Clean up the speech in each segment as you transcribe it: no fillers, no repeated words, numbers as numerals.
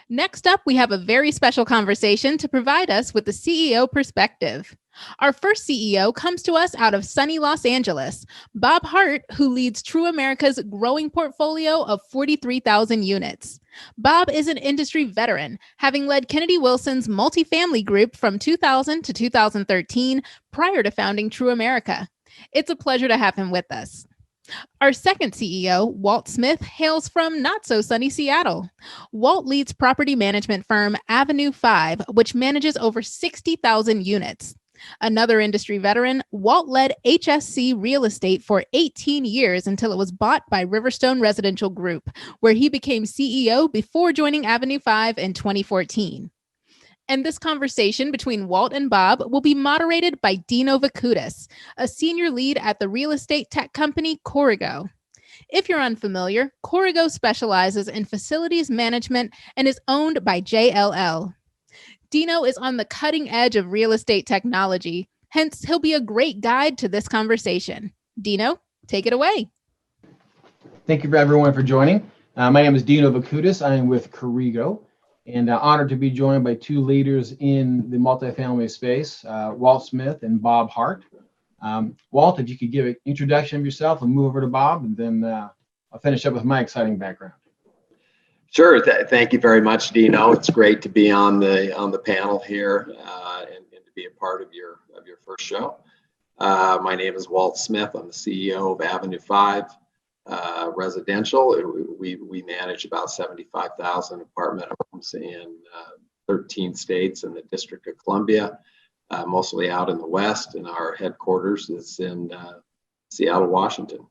Next up, we have a very special conversation to provide us with the CEO perspective. Our first CEO comes to us out of sunny Los Angeles, Bob Hart, who leads True America's growing portfolio of 43,000 units. Bob is an industry veteran, having led Kennedy Wilson's Multifamily group from 2000 to 2013 prior to founding True America. It's a pleasure to have him with us. Our second CEO, Walt Smith, hails from not-so-sunny Seattle. Walt leads property management firm Avenue 5, which manages over 60,000 units. Another industry veteran, Walt led HSC Real Estate for 18 years until it was bought by Riverstone Residential Group, where he became CEO before joining Avenue 5 in 2014. And this conversation between Walt and Bob will be moderated by Dino Vakoutis, a senior lead at the real estate tech company Corrigo. If you're unfamiliar, Corrigo specializes in facilities management and is owned by JLL. Dino is on the cutting edge of real estate technology, hence he'll be a great guide to this conversation. Dino, take it away. Thank you for everyone for joining. My name is Dino Vakoutis. I am with Corrigo. And honored to be joined by two leaders in the multifamily space, Walt Smith and Bob Hart. Walt, if you could give an introduction of yourself and move over to Bob, and then I'll finish up with my exciting background. Sure. Thank you very much, Dino. It's great to be on the panel here and to be a part of your first show. My name is Walt Smith. I'm the CEO of Avenue 5. Residential. We manage about 75,000 apartment homes in 13 states in the District of Columbia, mostly out in the West, and our headquarters is in Seattle, Washington.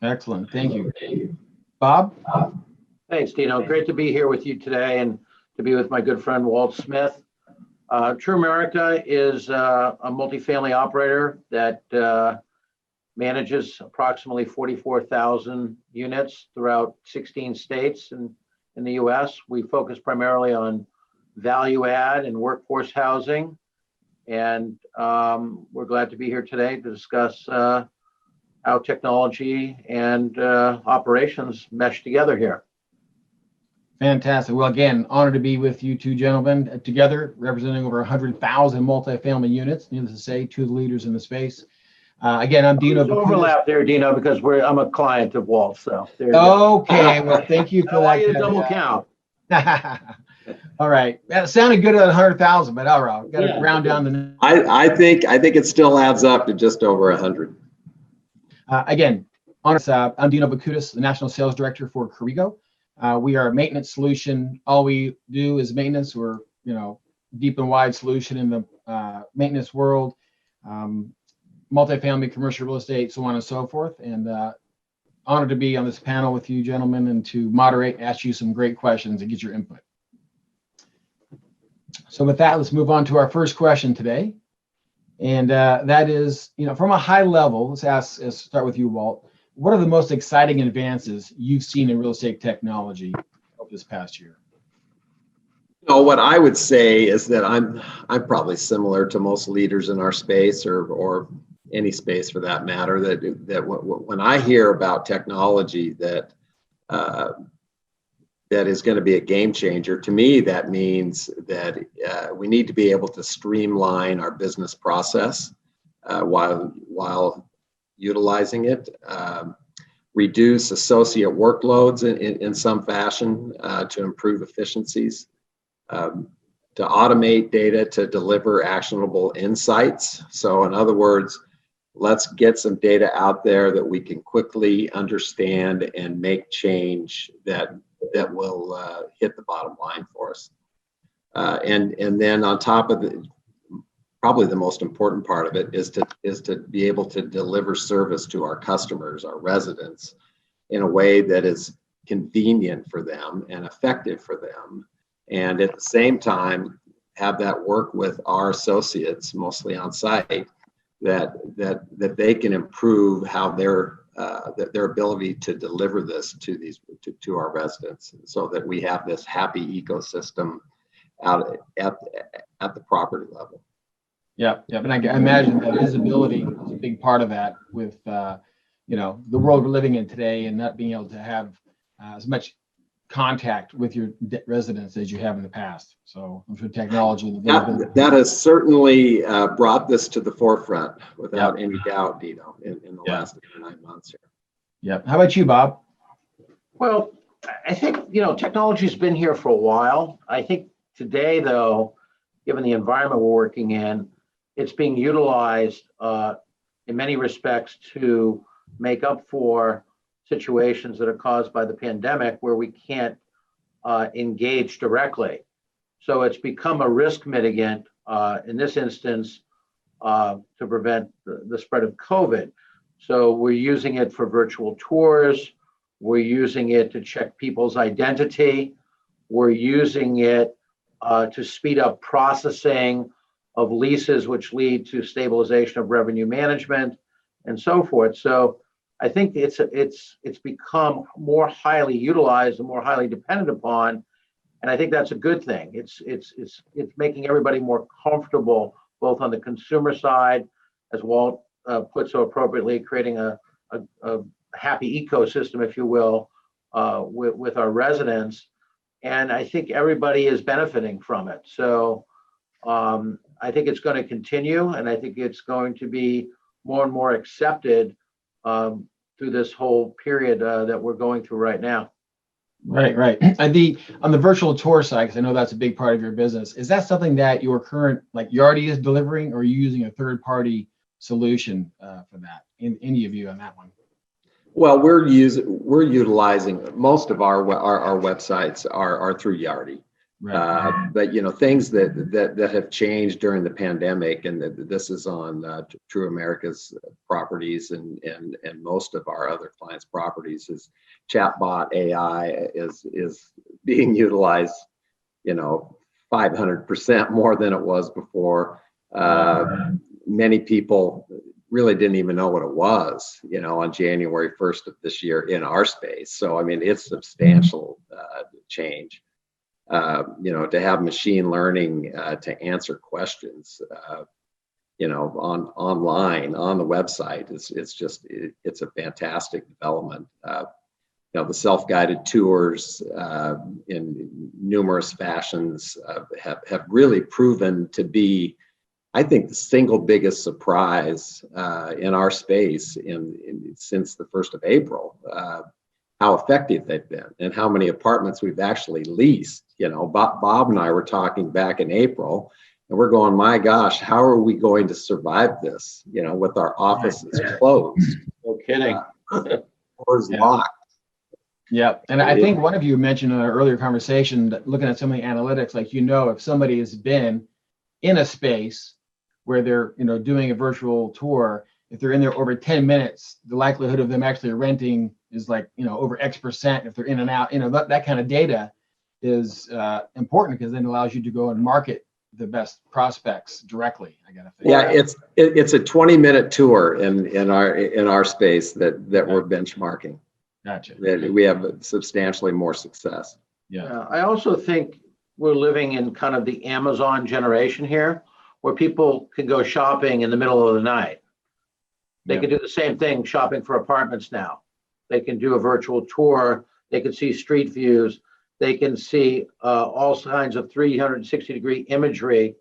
Excellent. Thank you. Bob? Thanks, Dino. Great to be here with you today and to be with my good friend Walt Smith. True America is a multifamily operator that manages approximately 44,000 units throughout 16 states in the U.S. We focus primarily on value add and workforce housing. And we're glad to be here today to discuss how technology and operations mesh together here. Fantastic. Well, again, honored to be with you two gentlemen together, representing over 100,000 multifamily units. Needless to say, two of the leaders in the space. Again, I'm Dino. Overlap there, Dino, because I'm a client of Walt. So there you okay, well, thank you for that. You double count. All right, that sounded good at 100,000, but all right, got to round down the. I think it still adds up to just over 100. Again, I'm Dino Vakoutis, the National Sales Director for Corrigo. We are a maintenance solution. All we do is maintenance. We're deep and wide solution in the maintenance world. Multifamily, commercial real estate, so on and so forth. And honored to be on this panel with you gentlemen and to moderate, ask you some great questions and get your input. So with that, let's move on to our first question today. And that is, from a high level, let's start with you, Walt. What are the most exciting advances you've seen in real estate technology over this past year? What I would say is that I'm probably similar to most leaders in our space or any space for that matter, that when I hear about technology that is going to be a game changer, to me, that means that we need to be able to streamline our business process while utilizing it, reduce associate workloads in some fashion to improve efficiencies, to automate data to deliver actionable insights. So in other words, let's get some data out there that we can quickly understand and make change that will hit the bottom line for us. And then on top of it, probably the most important part of it is to be able to deliver service to our customers, our residents, in a way that is convenient for them and effective for them. And at the same time, have that work with our associates, mostly on site, that they can improve how their ability to deliver this to our residents, so that we have this happy ecosystem out at the property level. Yeah, and I imagine that visibility is a big part of that with the world we're living in today, and not being able to have as much contact with your residents as you have in the past. So I'm sure technology. That has certainly brought this to the forefront without any doubt, Dino, in the last 8 or 9 months here. Yep. How about you, Bob? Well, I think, technology's been here for a while. I think today, though, given the environment we're working in, it's being utilized in many respects to make up for situations that are caused by the pandemic where we can't engage directly. So it's become a risk mitigant in this instance to prevent the spread of COVID. So we're using it for virtual tours. We're using it to check people's identity. We're using it to speed up processing of leases, which lead to stabilization of revenue management and so forth. So I think it's become more highly utilized and more highly dependent upon, and I think that's a good thing. It's making everybody more comfortable, both on the consumer side, as Walt put so appropriately, creating a happy ecosystem, if you will, with our residents, and I think everybody is benefiting from it. So I think it's going to continue, and I think it's going to be more and more accepted through this whole period that we're going through right now. Right. And on the virtual tour side, because I know that's a big part of your business, is that something that your current Yardi is delivering, or are you using a third-party solution for that? Any of you on that one? Well, we're utilizing most of our websites are through Yardi. Right. But things that have changed during the pandemic, and this is on True America's properties and most of our other clients' properties, is chatbot AI is being utilized 500% more than it was before. Many people really didn't even know what it was, on January 1st of this year in our space. So I mean, it's substantial change. To have machine learning to answer questions, online on the website, it's a fantastic development. The self-guided tours in numerous fashions have really proven to be, I think, the single biggest surprise in our space since the 1st of April. How effective they've been and how many apartments we've actually leased. Bob and I were talking back in April, and we're going, my gosh, how are we going to survive this, with our offices closed? No kidding. Doors locked. Yeah. And I think one of you mentioned in an earlier conversation that looking at some of the analytics, if somebody has been in a space where they're, doing a virtual tour, if they're in there over 10 minutes, the likelihood of them actually renting is over X%. If they're in and out, that kind of data is important, because then it allows you to go and market the best prospects directly. I gotta think. Yeah, it's a 20-minute tour in our space that we're benchmarking. Gotcha. We have substantially more success. Yeah. I also think we're living in kind of the Amazon generation here, where people can go shopping in the middle of the night. They can do the same thing shopping for apartments now. They can do a virtual tour. They can see street views. They can see all kinds of 360-degree imagery.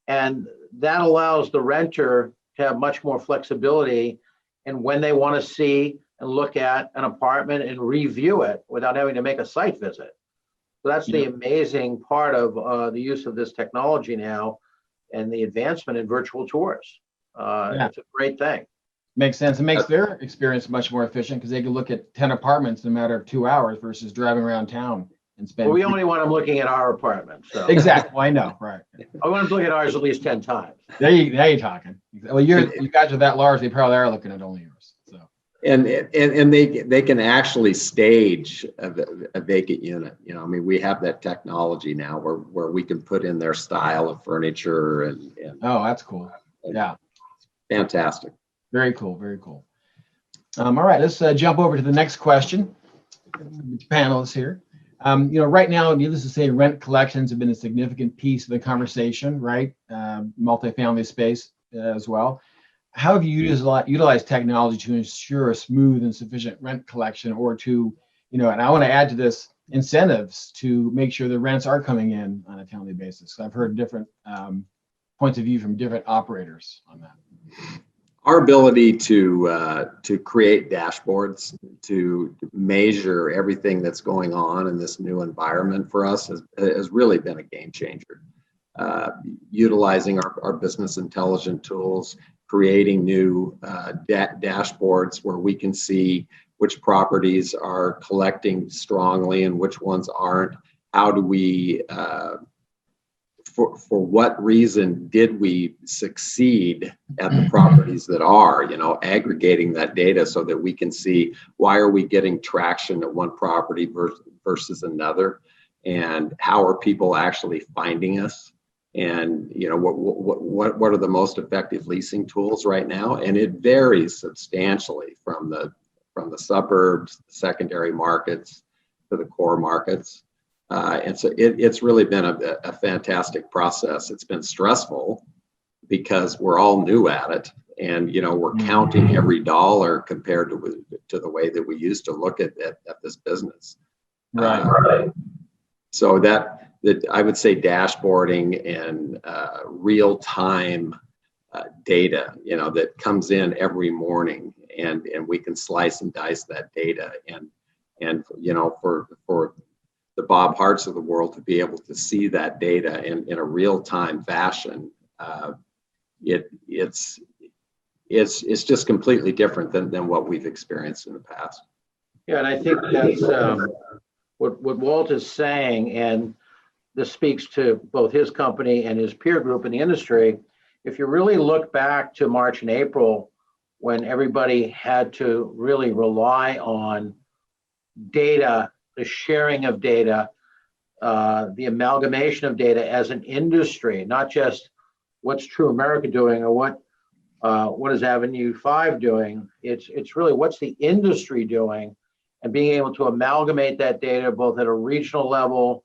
And that allows the renter to have much more flexibility in when they want to see and look at an apartment and review it without having to make a site visit. So that's the amazing part of the use of this technology now and the advancement in virtual tours. It's a great thing. Makes sense. It makes their experience much more efficient, because they can look at 10 apartments in a matter of 2 hours versus driving around town and spending. Well, we only want them looking at our apartment. So. Exactly. Well, I know. Right. I want them to look at ours at least 10 times. Now you're talking. Well, you guys are that large. They probably are looking at only yours. So. And they can actually stage a vacant unit. We have that technology now where we can put in their style of furniture and oh, that's cool. Yeah. Fantastic. Very cool. Very cool. All right, let's jump over to the next question. Panelists here. Right now, needless to say, rent collections have been a significant piece of the conversation, right? Multifamily space as well. How have you utilized technology to ensure a smooth and sufficient rent collection, or to, and I want to add to this, incentives to make sure the rents are coming in on a timely basis? I've heard different points of view from different operators on that. Our ability to create dashboards to measure everything that's going on in this new environment for us has really been a game changer. Utilizing our business intelligence tools, creating new dashboards where we can see which properties are collecting strongly and which ones aren't. How do we, for what reason did we succeed at the properties that are, aggregating that data so that we can see why are we getting traction at one property versus another, and how are people actually finding us, and what are the most effective leasing tools right now. And it varies substantially from the suburbs, secondary markets, to the core markets. And so it's really been a fantastic process. It's been stressful because we're all new at it, and we're counting every dollar compared to the way that we used to look at this business. Right. So that I would say dashboarding and real time data, that comes in every morning, and we can slice and dice that data, and for the Bob Harts of the world to be able to see that data in a real time fashion, it's just completely different than what we've experienced in the past. Yeah, and I think that's what Walt is saying, and this speaks to both his company and his peer group in the industry. If you really look back to March and April, when everybody had to really rely on data, the sharing of data, the amalgamation of data as an industry, not just what's True America doing or what is Avenue 5 doing. It's really what's the industry doing, and being able to amalgamate that data both at a regional level,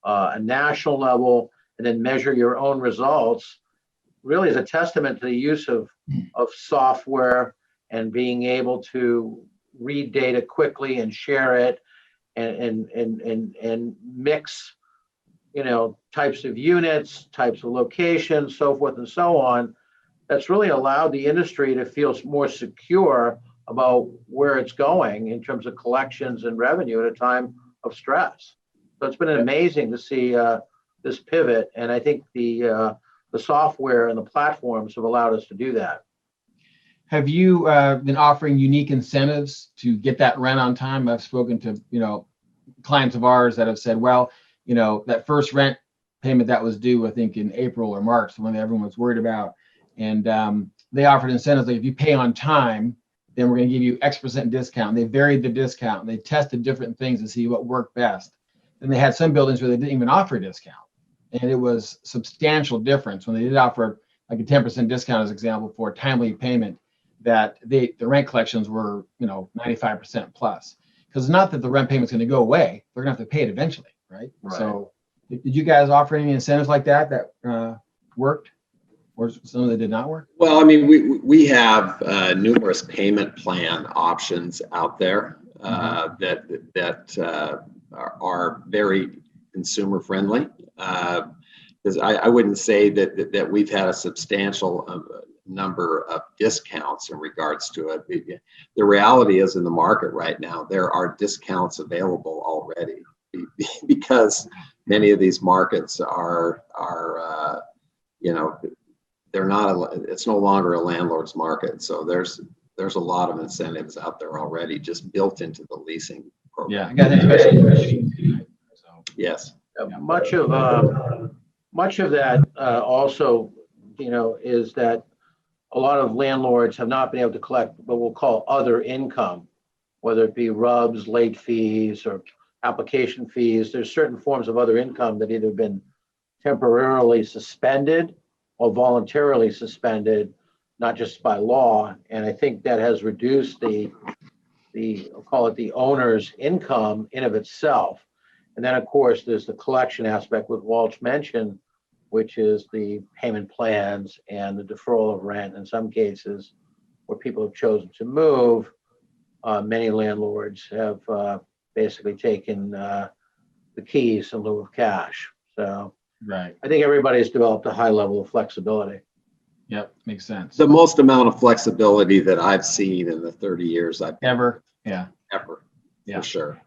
a national level, and then measure your own results, really is a testament to the use of software and being able to read data quickly and share it, and mix, types of units, types of locations, so forth and so on. That's really allowed the industry to feel more secure about where it's going in terms of collections and revenue at a time of stress. So it's been amazing to see this pivot, and I think the software and the platforms have allowed us to do that. Have you been offering unique incentives to get that rent on time? I've spoken to clients of ours that have said, well, that first rent payment that was due, I think in April or March, the one that everyone was worried about, and they offered incentives like, if you pay on time, then we're going to give you X% discount. They varied the discount, and they tested different things to see what worked best. And they had some buildings where they didn't even offer a discount, and it was substantial difference when they did offer like a 10% discount as example for timely payment, that the rent collections were 95% plus. Because it's not that the rent payment's going to go away; they're going to have to pay it eventually, right? So, did you guys offer any incentives like that worked, or some of that did not work? Well, I mean, we have numerous payment plan options out there that are very consumer friendly. Because I wouldn't say that we've had a substantial number of discounts in regards to it. The reality is, in the market right now, there are discounts available already because many of these markets are they're not. It's no longer a landlord's market, so there's a lot of incentives out there already just built into the leasing program. Yeah, especially. Yes. Much of that also, is that a lot of landlords have not been able to collect what we'll call other income, whether it be RUBS, late fees, or application fees. There's certain forms of other income that either been temporarily suspended or voluntarily suspended, not just by law. And I think that has reduced I'll call it the owner's income in of itself. And then, of course, there's the collection aspect with Walt's mentioned, which is the payment plans and the deferral of rent. In some cases where people have chosen to move, many landlords have basically taken the keys in lieu of cash. So Right. I think everybody's developed a high level of flexibility. Yep. Makes sense. The most amount of flexibility that I've seen in the 30 years I've been Ever. Yeah. ever, Yeah. for sure.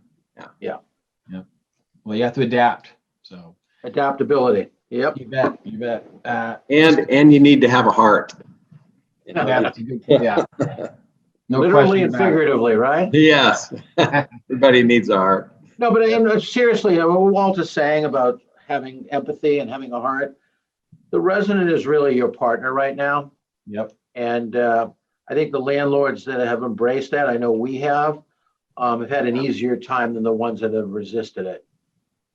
Well, you have to adapt. So Adaptability. Yep. you bet. You bet. And you need to have a heart. You know, Yeah. Yeah. No Literally question and about it. figuratively, right? yes, everybody needs a heart. No, but seriously, what Walt is saying about having empathy and having a heart, the resident is really your partner right now. Yep. And I think the landlords that have embraced that, I know we have had an easier time than the ones that have resisted it.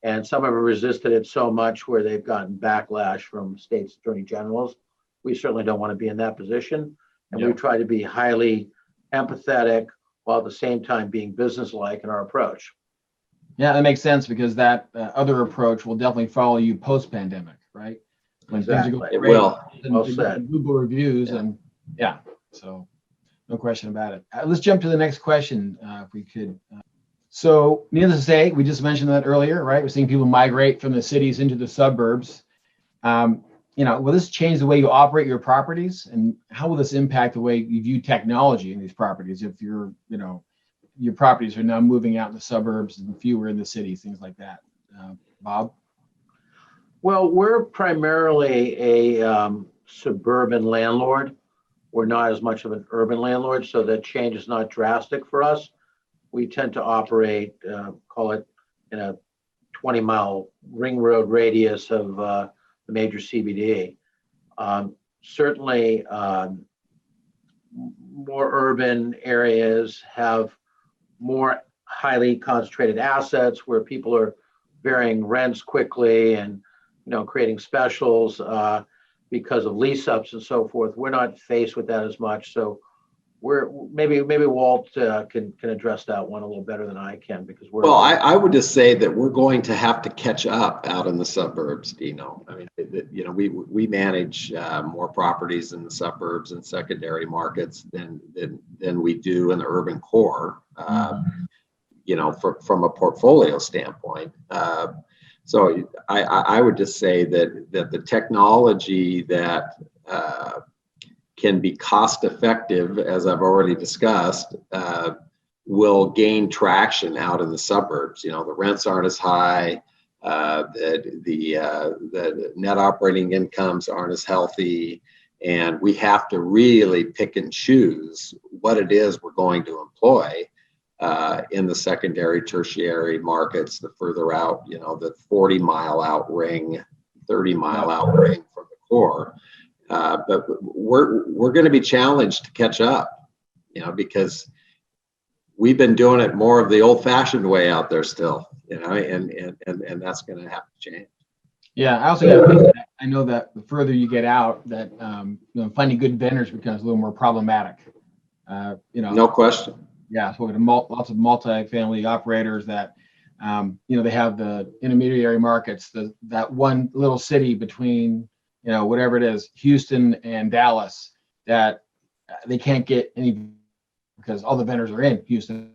And some have resisted it so much where they've gotten backlash from state's attorney generals. We certainly don't want to be in that position. And we Yep. try to be highly empathetic while at the same time being businesslike in our approach. Yeah, that makes sense because that other approach will definitely follow you post-pandemic, right? When things are Exactly. going It great, will. and Well they said. get Google reviews Yeah. and yeah, so no question about it. Let's jump to the next question if we could. So needless to say, we just mentioned that earlier, right? We're seeing people migrate from the cities into the suburbs. Will this change the way you operate your properties, and how will this impact the way you view technology in these properties if your properties are now moving out in the suburbs and fewer in the cities, things like that? Bob? Well, we're primarily a suburban landlord. We're not as much of an urban landlord, so that change is not drastic for us. We tend to operate, call it in a 20-mile ring road radius of the major CBD. Certainly, more urban areas have more highly concentrated assets where people are varying rents quickly and creating specials because of lease ups and so forth. We're not faced with that as much, so we're maybe Walt can address that one a little better than I can because we're. Well, I would just say that we're going to have to catch up out in the suburbs, Dino. I mean, we manage more properties in the suburbs and secondary markets than we do in the urban core. From a portfolio standpoint. So I would just say that the technology that can be cost effective, as I've already discussed, will gain traction out in the suburbs. The rents aren't as high, the net operating incomes aren't as healthy, and we have to really pick and choose what it is we're going to employ in the secondary, tertiary markets, the further out, the 40-mile out ring, 30-mile out ring from the core. But we're going to be challenged to catch up, because we've been doing it more of the old-fashioned way out there still, and that's going to have to change. Yeah, I also got to think that I know that the further you get out, that finding good vendors becomes a little more problematic. No question. Yeah, so lots of multifamily operators that they have the intermediary markets, that one little city between whatever it is, Houston and Dallas, that they can't get any because all the vendors are in Houston.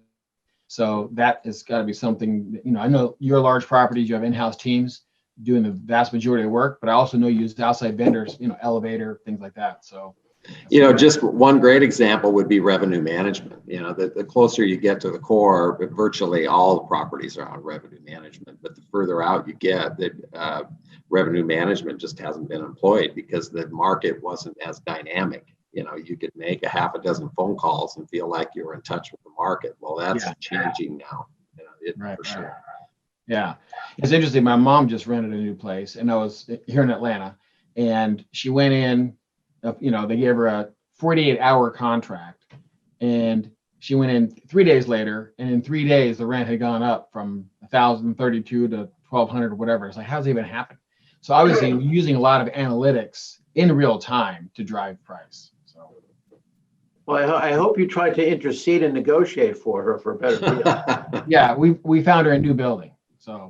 So that has got to be something. I know your large properties, you have in-house teams doing the vast majority of work, but I also know you use outside vendors, elevator, things like that. So. Just one great example would be revenue management. The closer you get to the core, virtually all the properties are on revenue management. But the further out you get, that revenue management just hasn't been employed because the market wasn't as dynamic. You could make a half a dozen phone calls and feel like you were in touch with the market. Well, that's changing now. Right, for sure. Yeah, it's interesting. My mom just rented a new place, and I was here in Atlanta, and she went in. They gave her a 48-hour contract, and she went in 3 days later, and in 3 days the rent had gone up from 1,032 to 1,200 or whatever. It's like, how's it even happen? So obviously we're using a lot of analytics in real time to drive price. So. Well, I hope you tried to intercede and negotiate for her for a better deal. Yeah, we found her a new building. So.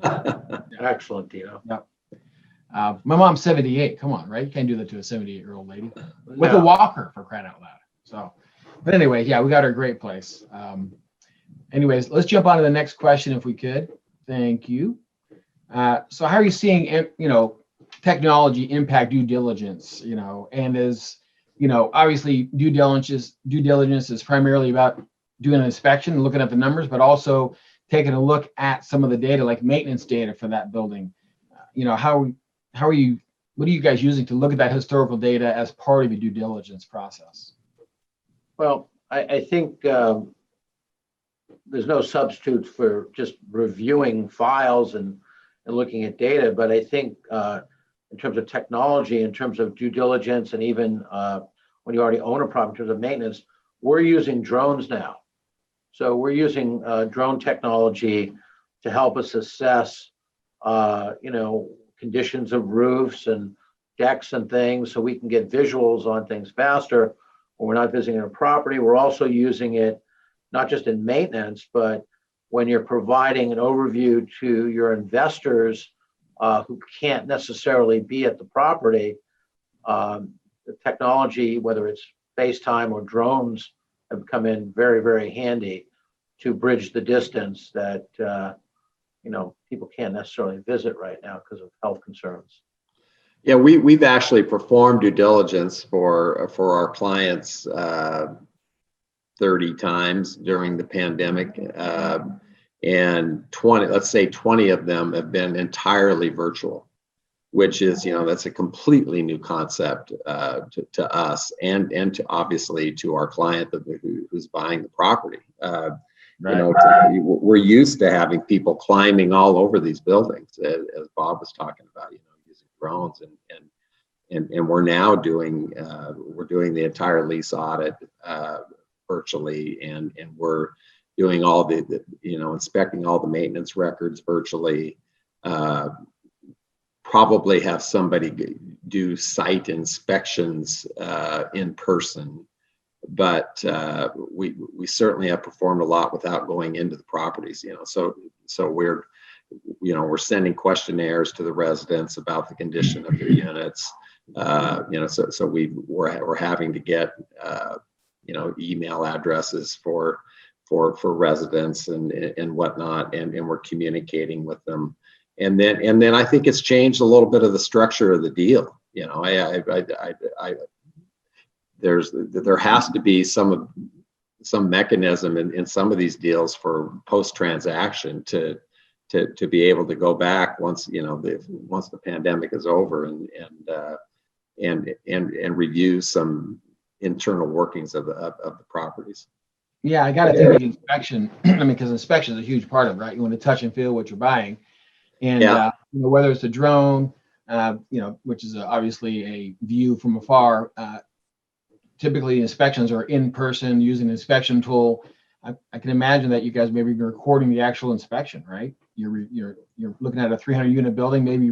Excellent, Dino. Yep. My mom's 78. Come on, right? You can't do that to a 78-year-old lady with a walker, for crying out loud. So, but anyway, yeah, we got her a great place. Anyways, let's jump on to the next question if we could. Thank you. So how are you seeing, technology impact due diligence? And obviously due diligence is primarily about doing an inspection and looking at the numbers, but also taking a look at some of the data, like maintenance data for that building. What are you guys using to look at that historical data as part of your due diligence process? Well, I think there's no substitute for just reviewing files and looking at data, but I think in terms of technology, in terms of due diligence, and even when you already own a property, in terms of maintenance, we're using drones now. So we're using drone technology to help us assess, conditions of roofs and decks and things, so we can get visuals on things faster when we're not visiting a property. We're also using it not just in maintenance, but when you're providing an overview to your investors who can't necessarily be at the property. The technology, whether it's FaceTime or drones, have come in very, very handy to bridge the distance that people can't necessarily visit right now because of health concerns. Yeah, we've actually performed due diligence for our clients 30 times during the pandemic, and 20 of them have been entirely virtual, which is that's a completely new concept to us and to obviously to our client who's buying the property. Right. We're used to having people climbing all over these buildings, as Bob was talking about, using drones, and we're now doing the entire lease audit virtually, and we're doing all the inspecting all the maintenance records virtually. Probably have somebody do site inspections in person, but we certainly have performed a lot without going into the properties. So we're sending questionnaires to the residents about the condition of their units. So we're having to get email addresses for residents and whatnot, and we're communicating with them. And then I think it's changed a little bit of the structure of the deal. There has to be some mechanism in some of these deals for post-transaction to be able to go back once the pandemic is over and review some internal workings of the properties. Yeah, I got to think of the inspection. Because inspection is a huge part of it, right? You want to touch and feel what you're buying. And whether it's a drone, which is obviously a view from afar, typically inspections are in person using an inspection tool. I can imagine that you guys maybe be recording the actual inspection, right? You're looking at a 300 unit building, maybe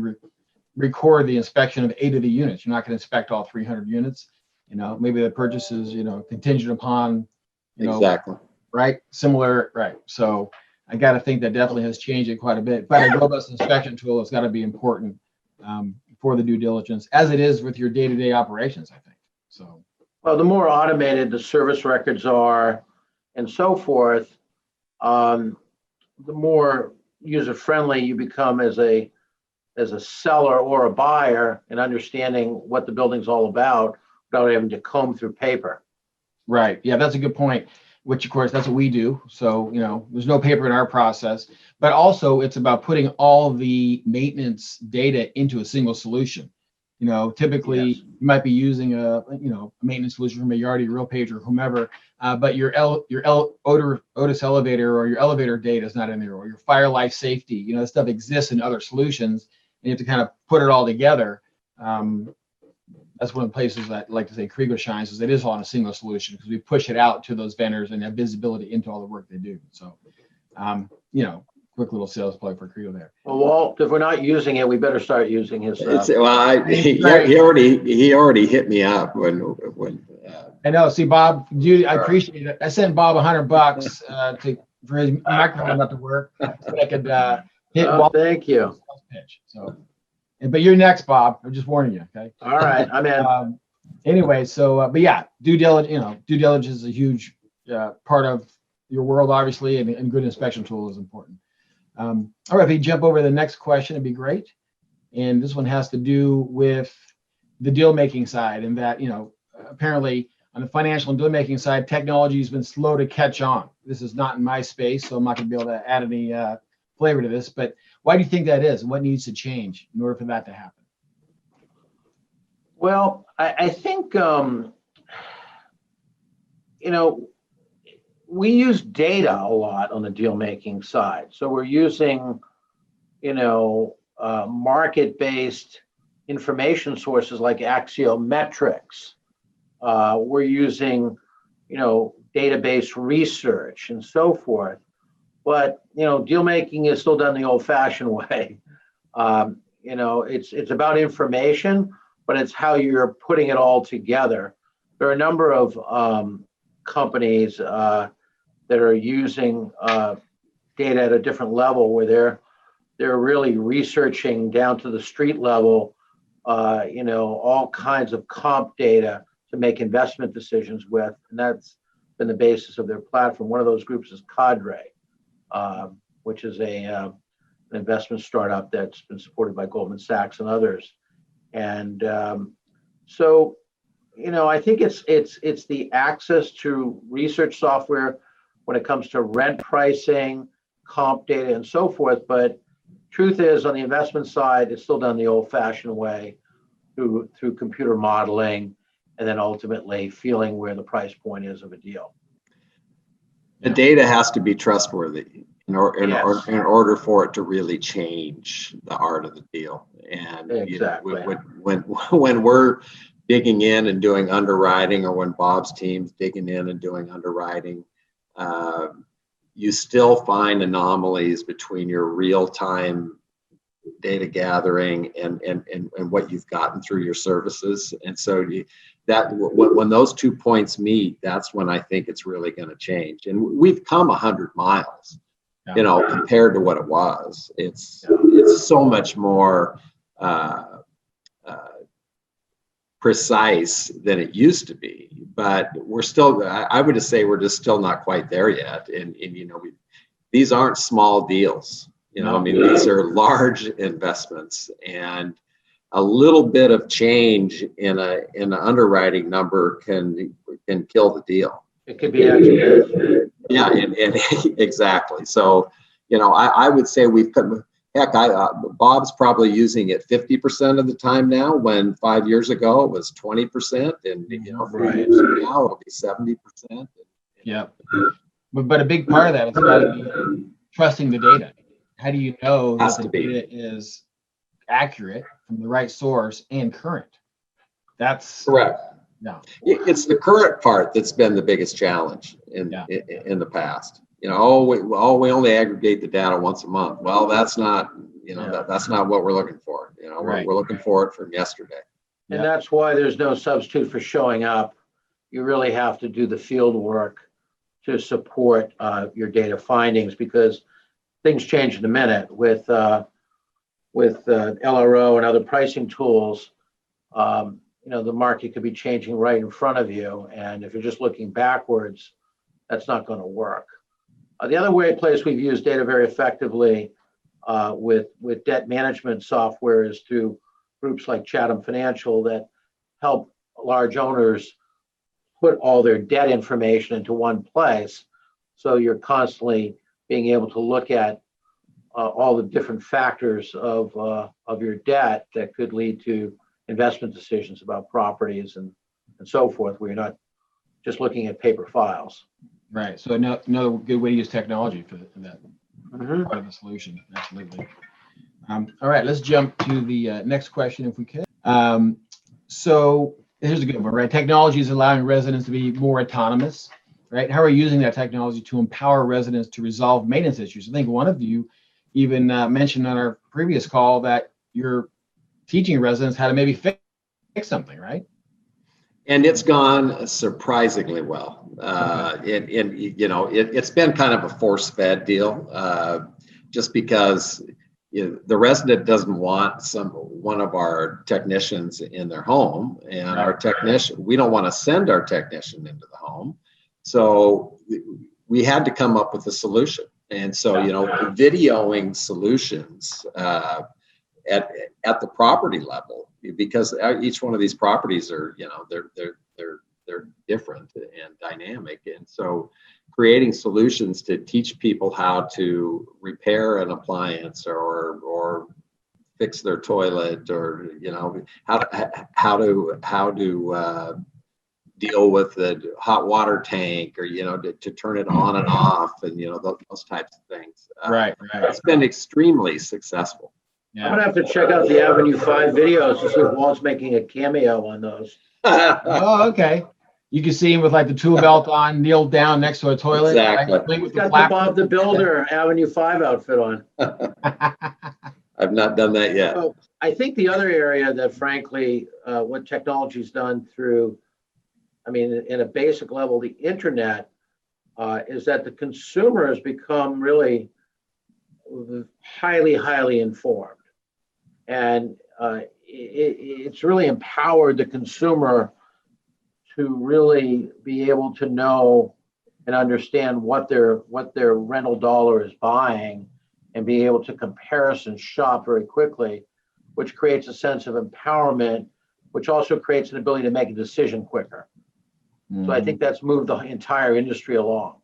record the inspection of 8 of the units. You're not going to inspect all 300 units. Maybe the purchase is contingent upon exactly right, similar, right. So I got to think that definitely has changed it quite a bit. But a robust inspection tool has got to be important for the due diligence, as it is with your day-to-day operations, I think. So, well, the more automated the service records are, and so forth, the more user-friendly you become as a seller or a buyer, and understanding what the building's all about without having to comb through paper. Right. Yeah, that's a good point. Which, of course, that's what we do. So, there's no paper in our process, but also it's about putting all the maintenance data into a single solution. Typically you might be using a maintenance solution from a Yardi, RealPage, or whomever, but your Otis elevator or your elevator data is not in there, or your fire life safety, that stuff exists in other solutions, and you have to kind of put it all together. That's one of the places that I like to say Krigo shines, is it is all on a single solution, because we push it out to those vendors and have visibility into all the work they do. So, quick little sales plug for Krigo there. Well, Walt, if we're not using it, we better start using his. He already hit me up when. I know. See, Bob, I appreciate it. I sent Bob $100 for his microphone not to work, so I could hit Walt. Thank you. Pitch. So. But you're next, Bob. I'm just warning you. Okay. All right, I'm in. Anyway, so but yeah, due diligence is a huge part of your world, obviously, and good inspection tool is important. All right, if you jump over to the next question, it'd be great. And this one has to do with the deal making side, and that, apparently on the financial and deal making side, technology has been slow to catch on. This is not in my space, so I'm not going to be able to add any flavor to this. But why do you think that is, and what needs to change in order for that to happen? Well, I think, we use data a lot on the deal making side. So we're using, market-based information sources like axiometrics. We're using, database research and so forth. But, deal making is still done the old-fashioned way. It's about information, but it's how you're putting it all together. There are a number of companies that are using data at a different level, where they're really researching down to the street level, all kinds of comp data to make investment decisions with, and that's been the basis of their platform. One of those groups is Cadre, which is an investment startup that's been supported by Goldman Sachs and others. And so, I think it's the access to research software when it comes to rent pricing, comp data, and so forth. But truth is, on the investment side, it's still done the old-fashioned way through computer modeling, and then ultimately feeling where the price point is of a deal. The data has to be trustworthy in order for it to really change the art of the deal. And exactly. When we're digging in and doing underwriting, or when Bob's team's digging in and doing underwriting, you still find anomalies between your real-time data gathering and what you've gotten through your services. And so when those 2 points meet, that's when I think it's really going to change. And we've come 100 miles, compared to what it was. It's so much more precise than it used to be, but we're still, I would just say we're just still not quite there yet. And these aren't small deals, these are large investments, and a little bit of change in an underwriting number can kill the deal. It could be actually. Yeah, and exactly. So, I would say we've come. Heck, Bob's probably using it 50% of the time now, when 5 years ago it was 20%, and 3 years from now it'll be 70%. Yeah, but a big part of that is got to be trusting the data. How do you know that the data is accurate, from the right source, and current? That's correct. No, it's the current part that's been the biggest challenge in the past. We only aggregate the data once a month. Well, that's not, that's not what we're looking for. We're looking for it from yesterday. And that's why there's no substitute for showing up. You really have to do the field work to support your data findings, because things change in a minute with LRO and other pricing tools. The market could be changing right in front of you, and if you're just looking backwards, that's not going to work. The other place we've used data very effectively with debt management software is through groups like Chatham Financial that help large owners put all their debt information into one place. So you're constantly being able to look at all the different factors of your debt that could lead to investment decisions about properties and so forth, where you're not just looking at paper files. Right. So another good way to use technology for that part of the solution. Absolutely. All right, let's jump to the next question if we can. So here's a good one, right? Technology is allowing residents to be more autonomous, right? How are you using that technology to empower residents to resolve maintenance issues? I think one of you even mentioned on our previous call that you're teaching residents how to maybe fix something, right? And it's gone surprisingly well. It's been kind of a force-fed deal, just because the resident doesn't want one of our technicians in their home, and we don't want to send our technician into the home. So we had to come up with a solution. And so, videoing solutions at the property level, because each one of these properties are, they're different and dynamic. And so creating solutions to teach people how to repair an appliance or fix their toilet, or how to deal with the hot water tank, or to turn it on and off, and those types of things. Right. It's been extremely successful. Yeah. I'm gonna have to check out the Avenue 5 videos to see if Walt's making a cameo on those. Oh, okay. You can see him with like the tool belt on, kneeled down next to a toilet. Exactly. Right? He's got the Bob the Builder Avenue 5 outfit on. I've not done that yet. So I think the other area that, frankly, what technology's done through, in a basic level, the internet, is that the consumer has become really highly, highly informed. And it's really empowered the consumer to really be able to know and understand what their rental dollar is buying, and be able to comparison shop very quickly, which creates a sense of empowerment, which also creates an ability to make a decision quicker. So I think that's moved the entire industry along.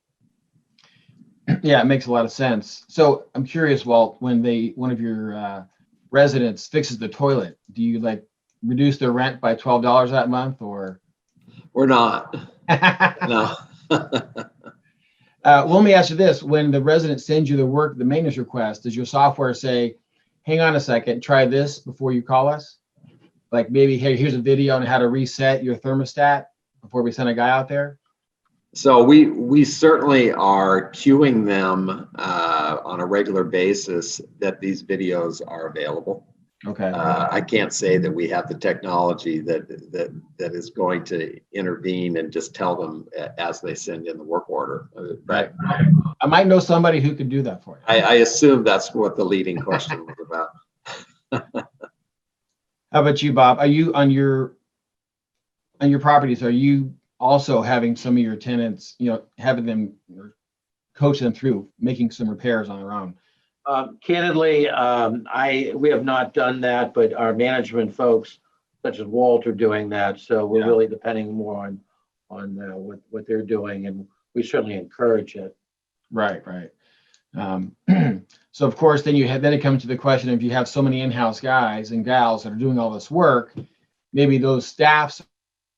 Yeah, it makes a lot of sense. So I'm curious, Walt, when one of your residents fixes the toilet, do you like reduce their rent by $12 that month, or? We're not. No. Well, let me ask you this: when the resident sends you the maintenance request, does your software say, "Hang on a second, try this before you call us"? Like maybe, hey, here's a video on how to reset your thermostat before we send a guy out there? So we certainly are queuing them on a regular basis that these videos are available. Okay. I can't say that we have the technology that is going to intervene and just tell them as they send in the work order. But I might know somebody who could do that for you. I assume that's what the leading question was about. How about you, Bob? Are you on your properties? Are you also having some of your tenants, having them coach them through making some repairs on their own? Candidly, we have not done that, but our management folks, such as Walt, are doing that. So we're really depending more on what they're doing, and we certainly encourage it. Right. So of course, then it comes to the question: if you have so many in-house guys and gals that are doing all this work, maybe those staffs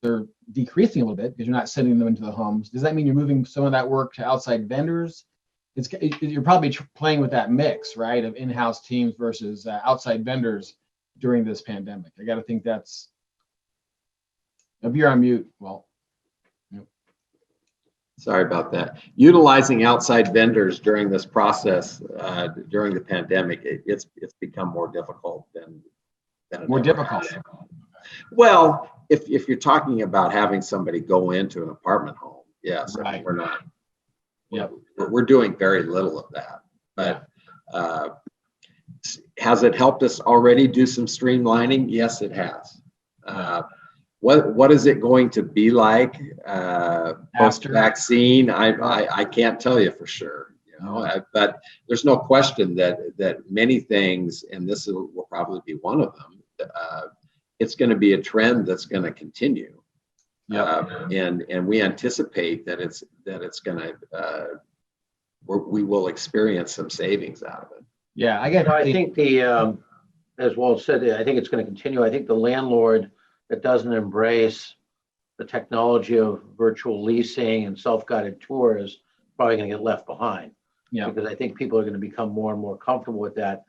are decreasing a little bit because you're not sending them into the homes. Does that mean you're moving some of that work to outside vendors? You're probably playing with that mix, right, of in-house teams versus outside vendors during this pandemic. I got to think that's. If you're on mute, well. Sorry about that. Utilizing outside vendors during this process, during the pandemic, it's become more difficult than more difficult. Well, if you're talking about having somebody go into an apartment home, yes, right. We're not. Yeah, we're doing very little of that. But has it helped us already do some streamlining? Yes, it has. What is it going to be like post-vaccine? I can't tell you for sure. But there's no question that many things, and this will probably be one of them, it's going to be a trend that's going to continue. And we anticipate that it's going to we will experience some savings out of it. Yeah, I think as Walt said, I think it's going to continue. I think the landlord that doesn't embrace the technology of virtual leasing and self-guided tours is probably going to get left behind. Yeah, because I think people are going to become more and more comfortable with that.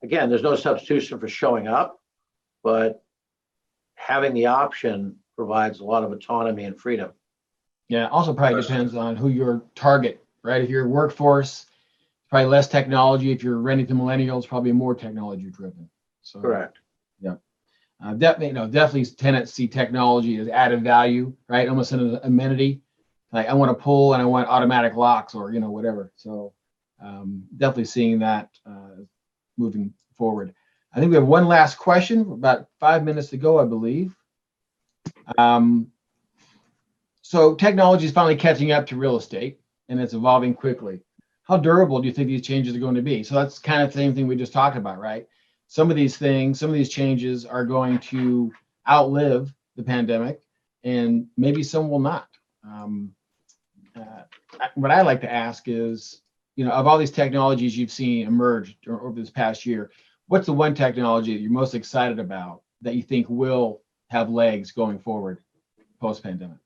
Again, there's no substitution for showing up, but having the option provides a lot of autonomy and freedom. Yeah, also probably depends on who your target, right? If you're workforce, probably less technology. If you're renting to millennials, probably more technology driven. So correct. Yeah, definitely tenants see technology as added value, right? Almost an amenity. Like I want a pool and I want automatic locks or whatever. So definitely seeing that moving forward. I think we have one last question. About 5 minutes to go, I believe. So technology is finally catching up to real estate, and it's evolving quickly. how durable do you think these changes are going to be? So that's kind of the same thing we just talked about, right? Some of these changes are going to outlive the pandemic, and maybe some will not. What I like to ask is, of all these technologies you've seen emerge over this past year, what's the one technology that you're most excited about that you think will have legs going forward post-pandemic?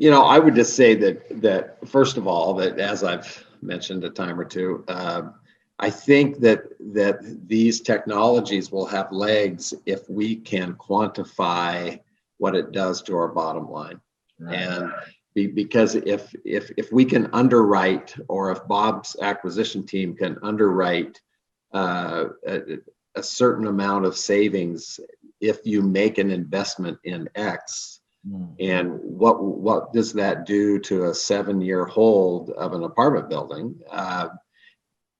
I would just say that first of all, that as I've mentioned a time or two, I think that these technologies will have legs if we can quantify what it does to our bottom line. Right. And because if we can underwrite, or if Bob's acquisition team can underwrite a certain amount of savings, if you make an investment in X, and what does that do to a 7-year hold of an apartment building?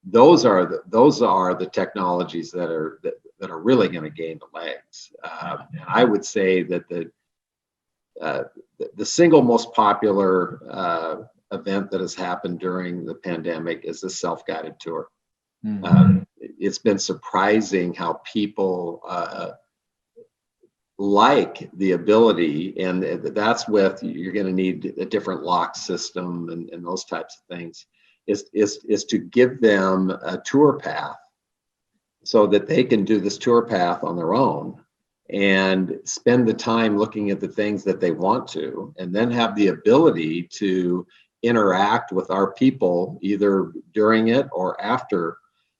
Those are the technologies that are really going to gain the legs. And I would say that the single most popular event that has happened during the pandemic is the self-guided tour. It's been surprising how people like the ability, and that's with, you're going to need a different lock system and those types of things, is to give them a tour path so that they can do this tour path on their own and spend the time looking at the things that they want to, and then have the ability to interact with our people either during it or after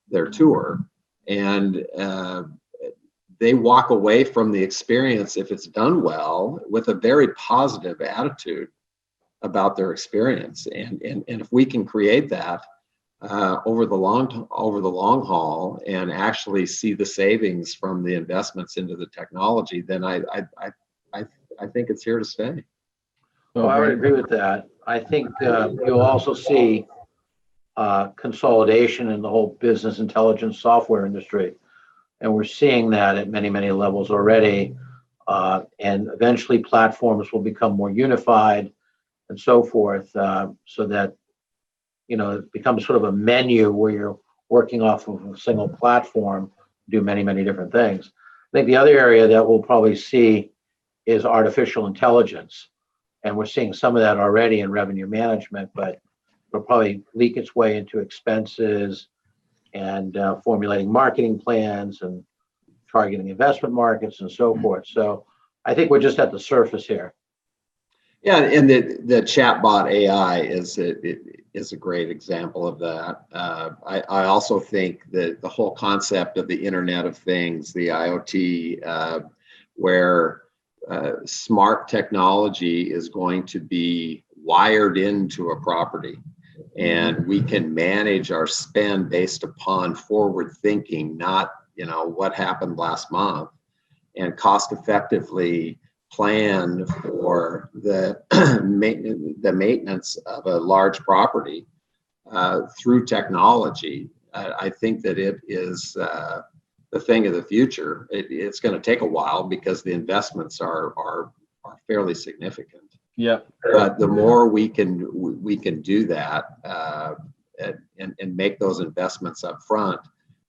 their tour. And they walk away from the experience, if it's done well, with a very positive attitude about their experience. And if we can create that over the long haul and actually see the savings from the investments into the technology, then I think it's here to stay. Well, I would agree with that. I think you'll also see consolidation in the whole business intelligence software industry. And we're seeing that at many, many levels already. And eventually platforms will become more unified and so forth, so that, it becomes sort of a menu where you're working off of a single platform, do many, many different things. I think the other area that we'll probably see is artificial intelligence. And we're seeing some of that already in revenue management, but it'll probably leak its way into expenses and formulating marketing plans and targeting investment markets and so forth. So I think we're just at the surface here. Yeah, and the chatbot AI is a great example of that. I also think that the whole concept of the Internet of Things, the IoT, where smart technology is going to be wired into a property, and we can manage our spend based upon forward thinking, not what happened last month, and cost effectively plan for the maintenance of a large property through technology. I think that it is the thing of the future. It's going to take a while because the investments are fairly significant. Yeah. But the more we can do that and make those investments up front,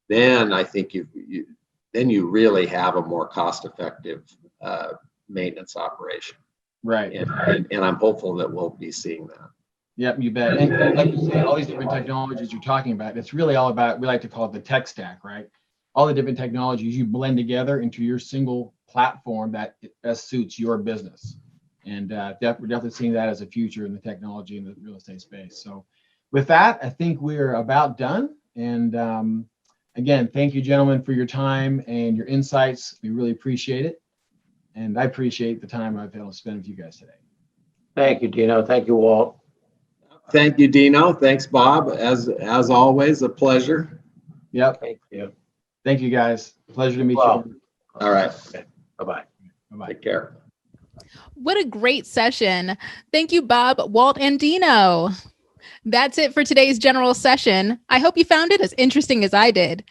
then I think you really have a more cost-effective maintenance operation. Right. And I'm hopeful that we'll be seeing that. Yep, you bet. And like you say, all these different technologies you're talking about, it's really all about, we like to call it the tech stack, right? All the different technologies you blend together into your single platform that best suits your business. And we're definitely seeing that as a future in the technology and the real estate space. So with that, I think we're about done. And again, thank you, gentlemen, for your time and your insights. We really appreciate it. And I appreciate the time I've been able to spend with you guys today. Thank you, Dino. Thank you, Walt. Thank you, Dino. Thanks, Bob. As always, a pleasure. Yep. Thank you. Thank you, guys. Pleasure to meet you. All right. Okay. Bye-bye. Bye-bye. Take care. What a great session. Thank you, Bob, Walt, and Dino. That's it for today's general session. I hope you found it as interesting as I did.